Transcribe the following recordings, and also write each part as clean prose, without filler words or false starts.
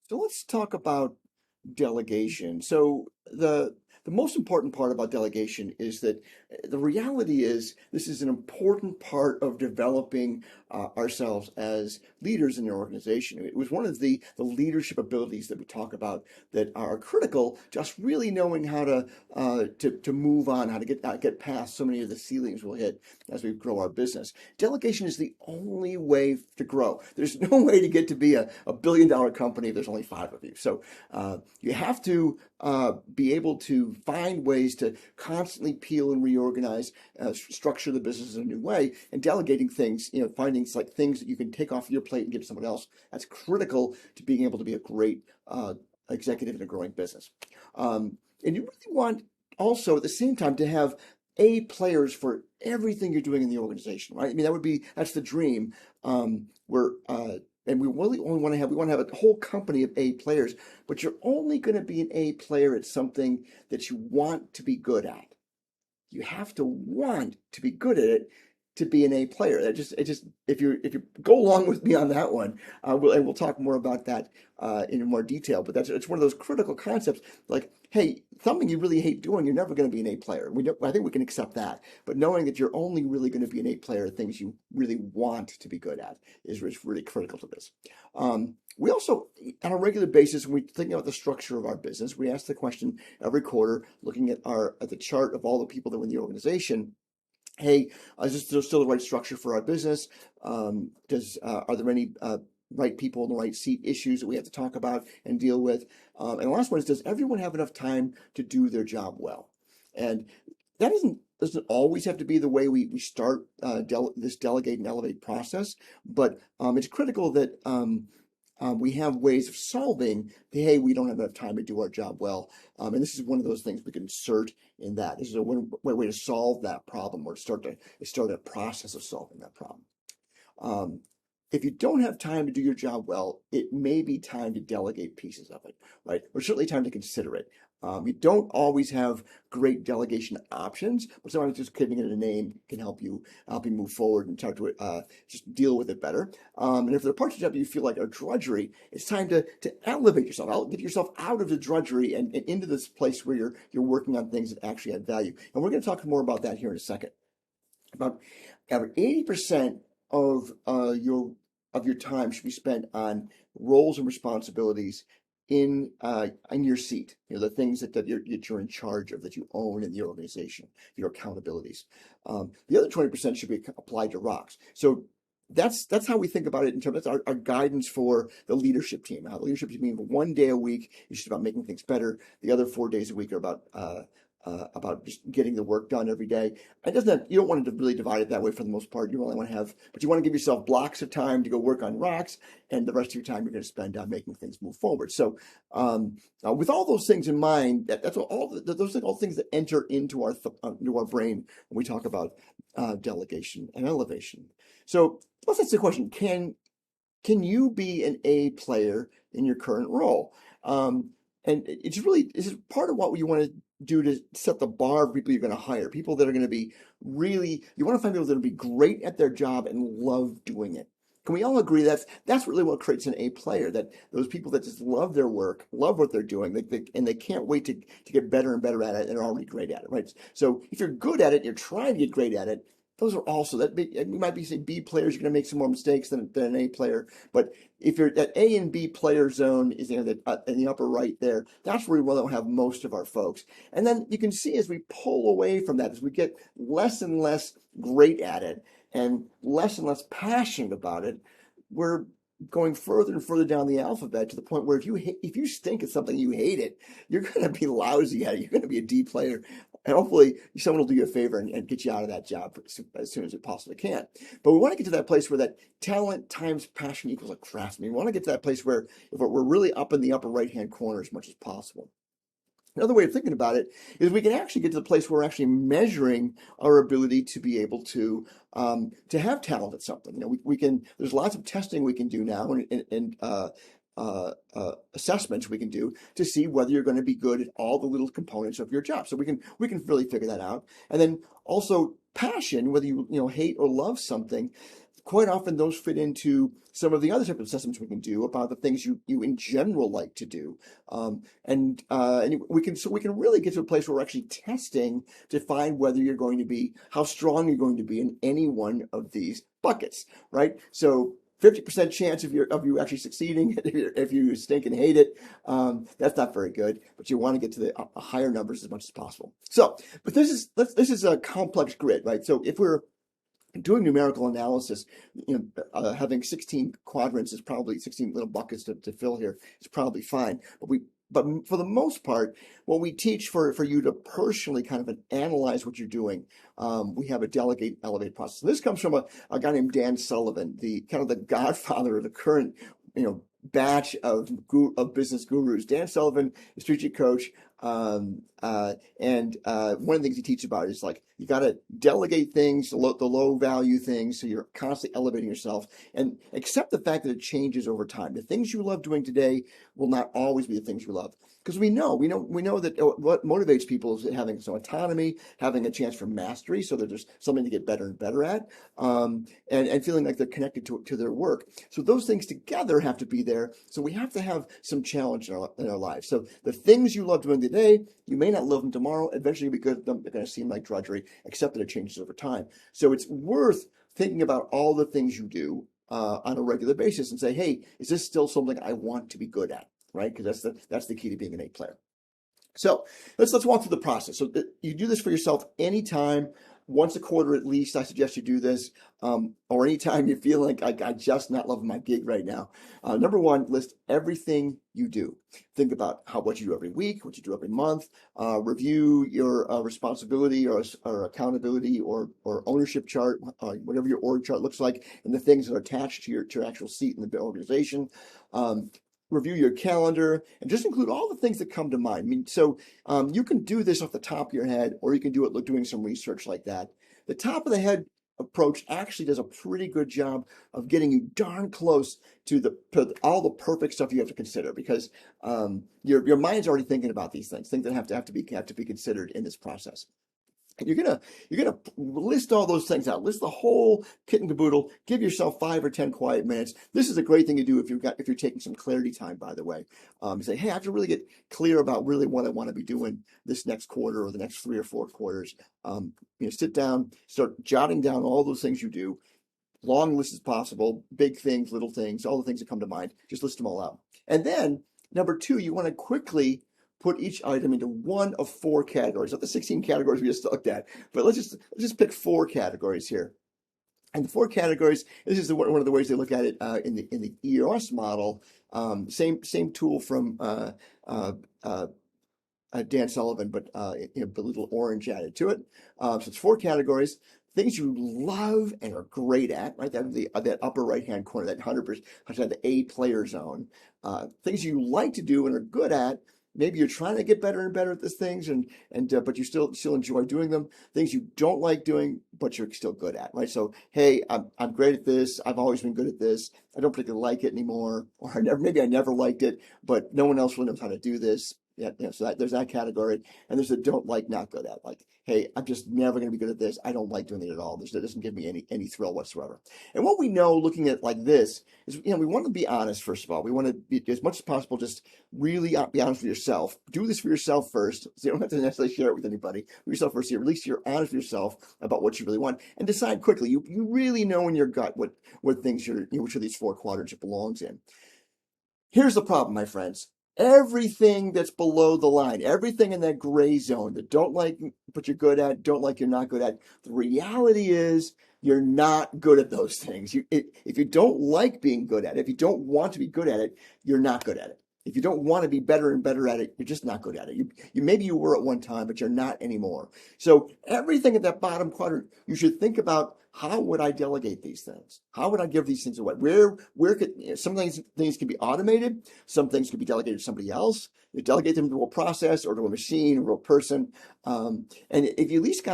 So let's talk about delegation. So the most important part about delegation is that the reality is this is an important part of developing ourselves as leaders in your organization. It was one of the leadership abilities that we talk about that are critical, just really knowing how to move on, how to get past so many of the ceilings we'll hit as we grow our business. Delegation is the only way to grow. There's no way to get to be a billion-dollar company if there's only five of you. So you have to be able to find ways to constantly peel and reorganize, structure the business in a new way, and delegating things, finding like things that you can take off your plate and give to someone else. That's critical to being able to be a great executive in a growing business. And you really want also at the same time to have A players for everything you're doing in the organization, right? I mean, that's the dream. And we really only we want to have a whole company of A players, but you're only going to be an A player at something that you want to be good at. You have to want to be good at it to be an A player. If you go along with me on that one, we'll talk more about that in more detail. But it's one of those critical concepts. Like, hey, something you really hate doing, you're never going to be an A player. I think we can accept that. But knowing that you're only really going to be an A player at things you really want to be good at is really critical to this. We also, on a regular basis, when we think about the structure of our business, we ask the question every quarter, looking at the chart of all the people that were in the organization. Hey, is this still the right structure for our business? Are there any right people in the right seat issues that we have to talk about and deal with? And the last one is, does everyone have enough time to do their job well? And that doesn't always have to be the way we start this delegate and elevate process, but it's critical that we have ways of solving hey, we don't have enough time to do our job well. And this is one of those things we can insert in that. This is a way to solve that problem or start a process of solving that problem. If you don't have time to do your job well, it may be time to delegate pieces of it, right? Or certainly time to consider it. You don't always have great delegation options, but sometimes just giving it a name can help you move forward and start to just deal with it better. And if there are parts of the job you feel like are drudgery, it's time to elevate yourself, get yourself out of the drudgery and into this place where you're working on things that actually add value. And we're going to talk more about that here in a second. About 80% of your time should be spent on roles and responsibilities in your seat. The things that you're in charge of, that you own in the organization, your accountabilities. The other 20% should be applied to rocks. So that's how we think about it in terms of our guidance for the leadership team. How the leadership team, one day a week is just about making things better. The other 4 days a week are about just getting the work done every day. You don't want to really divide it that way for the most part. You only want to but you want to give yourself blocks of time to go work on rocks, and the rest of your time you're going to spend on making things move forward. So, with all those things in mind, those are all things that enter into our brain when we talk about delegation and elevation. So let's ask the question: Can you be an A player in your current role? And this is part of what you want to do to set the bar of people you're going to hire. People that are going to be you want to find people that are going to be great at their job and love doing it. Can we all agree that's really what creates an A player? That those people that just love their work, love what they're doing, and they can't wait to get better and better at it, and are already great at it, right? So if you're good at it, you're trying to get great at it. Those are also you might be say B players. You're going to make some more mistakes than an A player. But if you're that A and B player zone is in the upper right there, that's where we will have most of our folks. And then you can see as we pull away from that, as we get less and less great at it and less passionate about it, we're going further and further down the alphabet to the point where if you stink at something, you hate it, you're going to be lousy at it. You're going to be a D player. And hopefully someone will do you a favor and get you out of that job as soon as it possibly can. But we want to get to that place where that talent times passion equals a craftsman. We want to get to that place where we're really up in the upper right-hand corner as much as possible. Another way of thinking about it is we can actually get to the place where we're actually measuring our ability to be able to have talent at something. There's lots of testing we can do now and assessments we can do to see whether you're going to be good at all the little components of your job. So we can really figure that out. And then also passion, whether you hate or love something. quite often those fit into some of the other type of assessments we can do about the things you in general like to do. And we can really get to a place where we're actually testing to find whether you're going to be, how strong you're going to be in any one of these buckets, right? So 50% chance of you actually succeeding if you stink and hate it. That's not very good, but you want to get to the higher numbers as much as possible. So, but this is a complex grid, right? So if we're doing numerical analysis, having 16 quadrants is probably 16 little buckets to fill here is probably fine. But for the most part, what we teach for you to personally kind of analyze what you're doing, we have a delegate elevate process. And this comes from a guy named Dan Sullivan, the kind of the godfather of the current, batch of business gurus. Dan Sullivan, a strategic coach, and one of the things he teaches about is like you got to delegate things, the low value things, so you're constantly elevating yourself, and accept the fact that it changes over time. The things you love doing today will not always be the things you love, because we know that what motivates people is having some autonomy, having a chance for mastery, so that there's something to get better and better at, and feeling like they're connected to their work. So those things together have to be there. So we have to have some challenge in our lives. So the things you love doing today, you may not love them tomorrow. Eventually you'll be good at them. They're going to seem like drudgery, except that it changes over time. So it's worth thinking about all the things you do on a regular basis and say, hey, is this still something I want to be good at? Right? Because that's the key to being an A player. So let's walk through the process. So you do this for yourself anytime, once a quarter at least. I suggest you do this, or anytime you feel like I just not loving my gig right now. Number one, list everything you do. Think about what you do every week, what you do every month. Review your responsibility or accountability or ownership chart, whatever your org chart looks like, and the things that are attached to your actual seat in the organization. Review your calendar, and just include all the things that come to mind. I mean, so you can do this off the top of your head, or you can do it doing some research like that. The top of the head approach actually does a pretty good job of getting you darn close to all the perfect stuff you have to consider, because your mind's already thinking about these things that have to be considered in this process. And you're gonna list all those things out. List the whole kit and caboodle. Give yourself 5 or 10 quiet minutes. This is a great thing to do if you're taking some clarity time, by the way. Say, hey, I have to really get clear about really what I want to be doing this next quarter or the next 3 or 4 quarters. Sit down, start jotting down all those things you do. Long list as possible, big things, little things, all the things that come to mind. Just list them all out. And then number 2, you want to quickly put each item into one of 4 categories, not the 16 categories we just looked at, but let's just pick 4 categories here. And the 4 categories, this is one of the ways they look at it in the EOS model. Same tool from Dan Sullivan, but a little orange added to it. So it's 4 categories. Things you love and are great at, right? That upper right-hand corner, that 100%, the A player zone. Things you like to do and are good at. Maybe you're trying to get better and better at these things, but you still enjoy doing them. Things you don't like doing, but you're still good at, right? So, hey, I'm great at this. I've always been good at this. I don't particularly like it anymore, or maybe I never liked it, but no one else really knows how to do this. Yeah, so there's that category, and there's a don't like, not good at. Like, hey, I'm just never going to be good at this. I don't like doing it at all. That doesn't give me any thrill whatsoever. And what we know, looking at like this, is we want to be honest. First of all, we want to be as much as possible. Just really be honest with yourself. Do this for yourself first, so you don't have to necessarily share it with anybody. For yourself first. At least you're honest with yourself about what you really want, and decide quickly. You really know in your gut what things which of these 4 quadrants it belongs in. Here's the problem, my friends. Everything that's below the line, everything in that gray zone that don't like but you're good at, don't like you're not good at, the reality is you're not good at those things. If you don't like being good at it, if you don't want to be good at it, you're not good at it. If you don't want to be better and better at it, you're just not good at it. Maybe you were at one time, but you're not anymore. So everything at that bottom quadrant, you should think about, how would I delegate these things? How would I give these things away? Where could some things can be automated? Some things could be delegated to somebody else. You delegate them to a process or to a machine or a person. And if you at least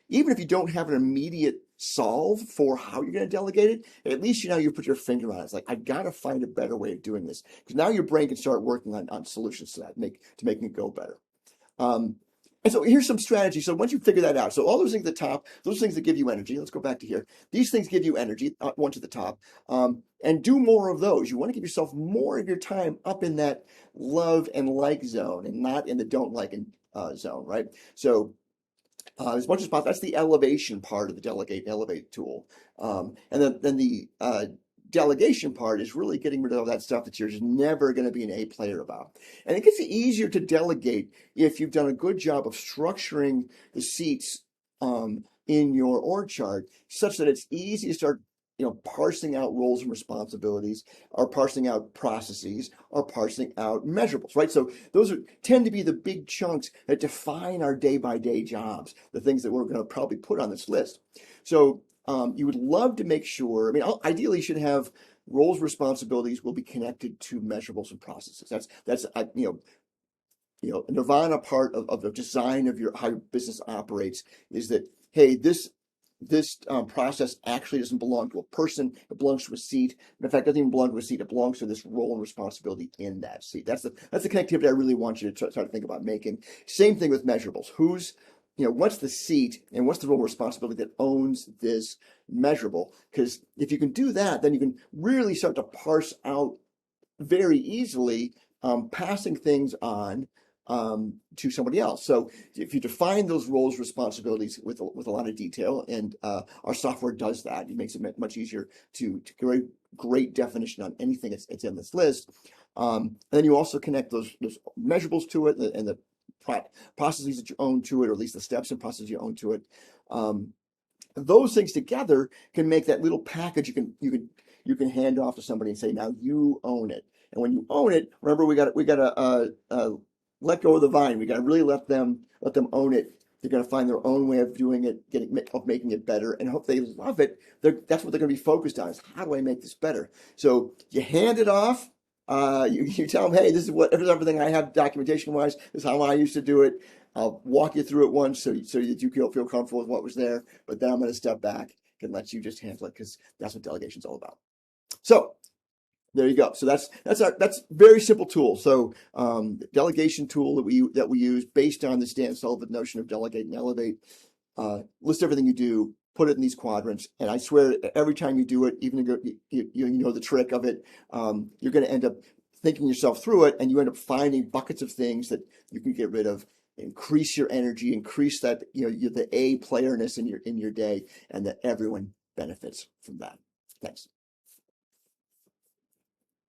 even if you don't have an immediate solve for how you're going to delegate it, at least you put your finger on it. It's like, I've got to find a better way of doing this, because now your brain can start working on solutions to that, to making it go better. And so here's some strategy. So once you figure that out, so all those things at the top, those things that give you energy, let's go back to here. These things give you energy, one to the top, and do more of those. You want to give yourself more of your time up in that love and like zone and not in the don't like and zone, right? So as much as possible, that's the elevation part of the elevate tool. And then the delegation part is really getting rid of all that stuff that you're just never going to be an A player about. And it gets easier to delegate if you've done a good job of structuring the seats in your org chart such that it's easy to start parsing out roles and responsibilities, or parsing out processes, or parsing out measurables, right? So those tend to be the big chunks that define our day-by-day jobs, the things that we're going to probably put on this list. So you would love to make sure, I mean, ideally you should have roles, responsibilities will be connected to measurables and processes. That's nirvana part of the design of how your business operates is that, hey, this process actually doesn't belong to a person. It belongs to a seat. In fact, it doesn't even belong to a seat. It belongs to this role and responsibility in that seat. That's the connectivity I really want you to start to think about making. Same thing with measurables. What's the seat and what's the role and responsibility that owns this measurable? Because if you can do that, then you can really start to parse out very easily, passing things on to somebody else. So if you define those roles, responsibilities with a lot of detail, and our software does that, it makes it much easier to get great definition on anything that's in this list. And then you also connect those measurables to it and the processes that you own to it, or at least the steps and processes you own to it. Those things together can make that little package you can hand off to somebody and say, now you own it. And when you own it, remember we got to let go of the vine. We got to really let them own it. They're going to find their own way of doing it, making it better, and hope they love it. That's what they're going to be focused on: is how do I make this better? So you hand it off. You tell them, hey, this is everything I have documentation wise. This is how I used to do it. I'll walk you through it once so that you feel comfortable with what was there. But then I'm going to step back and let you just handle it, because that's what delegation's all about. So there you go. So that's very simple tool. So delegation tool that we use based on the Dan Sullivan notion of delegate and elevate. List everything you do, put it in these quadrants, and I swear every time you do it, even if you know the trick of it, you're going to end up thinking yourself through it, and you end up finding buckets of things that you can get rid of, increase your energy, increase that the A playerness in your day, and that everyone benefits from that. Thanks.